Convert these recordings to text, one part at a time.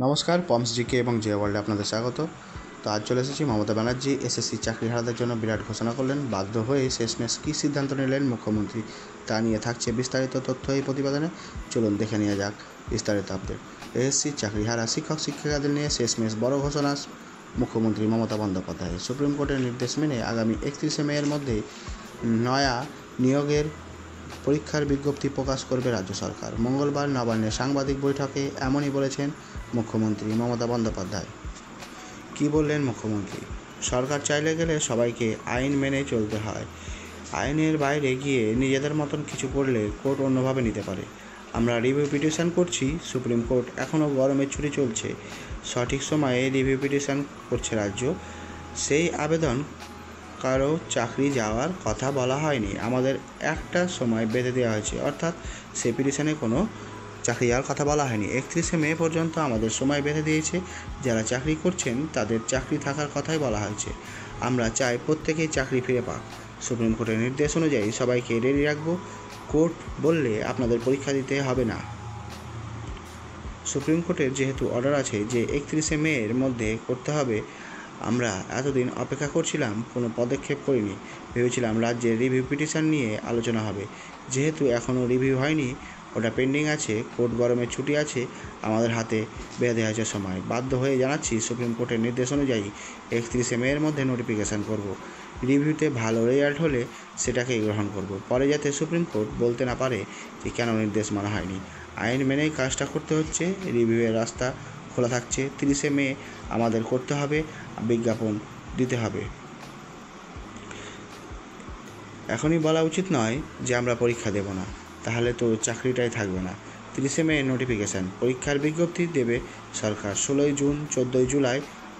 নমস্কার, পমস জিকে এবং জে ওয়ার্ল্ডে আপনাদের স্বাগত। তো আজ চলে এসেছি। মমতা ব্যানার্জি এসএসসি চাকরিহারাদের জন্য বিরাট ঘোষণা করলেন। বাধ্য হয়ে শেষমেশ কী সিদ্ধান্ত নিলেন মুখ্যমন্ত্রী, তা নিয়ে থাকছে বিস্তারিত তথ্য এই প্রতিবেদনে। চলুন দেখে নেওয়া যাক বিস্তারিত আপডেট। এসএসসি চাকরিহারা শিক্ষক শিক্ষিকাদের নিয়ে শেষমেশ বড় ঘোষণা মুখ্যমন্ত্রী মমতা বন্দ্যোপাধ্যায়। সুপ্রিম কোর্টের নির্দেশ মেনে আগামী 31শে মের মধ্যে নয়া নিয়োগের পরীক্ষার বিজ্ঞপ্তি প্রকাশ করবে রাজ্য সরকার। মঙ্গলবার নবান্নে সাংবাদিক বৈঠকে এমনই বলেছেন মুখ্যমন্ত্রী মমতা বন্দ্যোপাধ্যায়। কী বললেন মুখ্যমন্ত্রী? সরকার চাইলে গেলে সবাইকে আইন মেনে চলতে হয়। আইনের বাইরে গিয়ে নিজেদের মতন কিছু করলে কোর্ট অন্যভাবে নিতে পারে। আমরা রিভিউ পিটিশন করছি, সুপ্রিম কোর্ট এখনও গরমের ছুটি চলছে। সঠিক সময়ে রিভিউ পিটিশন করছে রাজ্য। সেই আবেদন কারো চাকরি যাওয়ার কথা বলা হয়নি, আমাদের একটা সময় বেঁধে দেওয়া হয়েছে, অর্থাৎ সেই পিটিশনে কোনো চাকরি যাওয়ার কথা বলা হয়নি। 31শে মে পর্যন্ত আমাদের সময় বেঁধে দিয়েছে। যারা চাকরি করছেন তাদের চাকরি থাকার কথাই বলা হয়েছে। আমরা চাই প্রত্যেকেই চাকরি ফিরে পাক। সুপ্রিম কোর্টের নির্দেশ অনুযায়ী সবাইকে রেডি রাখবো। কোর্ট বললে আপনাদের পরীক্ষা দিতে হবে না। সুপ্রিম কোর্টের যেহেতু অর্ডার আছে যে 31শে মের মধ্যে করতে হবে, আমরা এতদিন অপেক্ষা করছিলাম, কোনো পদক্ষেপ করিনি। ভেবেছিলাম রাজ্যের রিভিউ পিটিশন নিয়ে আলোচনা হবে। যেহেতু এখনও রিভিউ হয়নি, ওটা পেন্ডিং আছে, কোর্ট গরমের ছুটি আছে, আমাদের হাতে বেঁধে আছে সময়। বাধ্য হয়ে জানাচ্ছি, সুপ্রিম কোর্টের নির্দেশ অনুযায়ী 31শে মের মধ্যে নোটিফিকেশান করব। রিভিউতে ভালো রেজাল্ট হলে সেটাকেই গ্রহণ করব। পরে যাতে সুপ্রিম কোর্ট বলতে না পারে যে কেন নির্দেশ মানা হয়নি। আইন মেনেই কাজটা করতে হচ্ছে। রিভিউয়ের রাস্তা খোলা থাকছে। 30শে মে আমাদের করতে হবে, বিজ্ঞাপন দিতে হবে। এখনই বলা উচিত নয় যে আমরা পরীক্ষা দেব না, তাহলে তো চাকরিটাই থাকবে না। 30শে মে নোটিফিকেশান, পরীক্ষার বিজ্ঞপ্তি দেবে সরকার। 16ই জুন 14ই জুলাই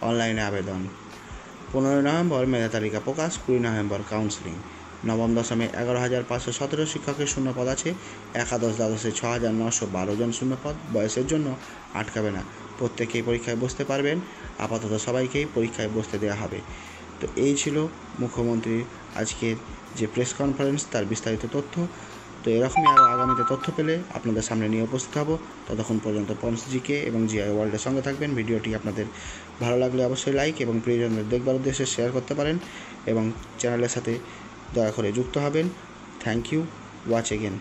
অনলাইনে আবেদন। 15 নভেম্বর মেধা তালিকা প্রকাশ। 20 নভেম্বর কাউন্সেলিং। নবম দশমে 11,517 শিক্ষকের শূন্যপদ আছে। একাদশ দ্বাদশে 6,912 জন শূন্যপদ। বয়সের জন্য আটকাবে না, প্রত্যেকেই পরীক্ষায় বসতে পারবেন। আপাতত সবাইকেই পরীক্ষায় বসতে দেওয়া হবে। তো এই ছিল মুখ্যমন্ত্রীর আজকের যে প্রেস কনফারেন্স, তার বিস্তারিত তথ্য। তো এরকমই আরও আগামীতে তথ্য পেলে আপনাদের সামনে নিয়ে উপস্থিত হব। ততক্ষণ পর্যন্ত পমস জিকে এবং জিআই ওয়ার্ল্ডের সঙ্গে থাকবেন। ভিডিওটি আপনাদের ভালো লাগলে অবশ্যই লাইক এবং প্রিয়জনদের দেখবার উদ্দেশ্যে শেয়ার করতে পারেন এবং চ্যানেলের সাথে দয়া করে যুক্ত হবেন। Thank you, watch again.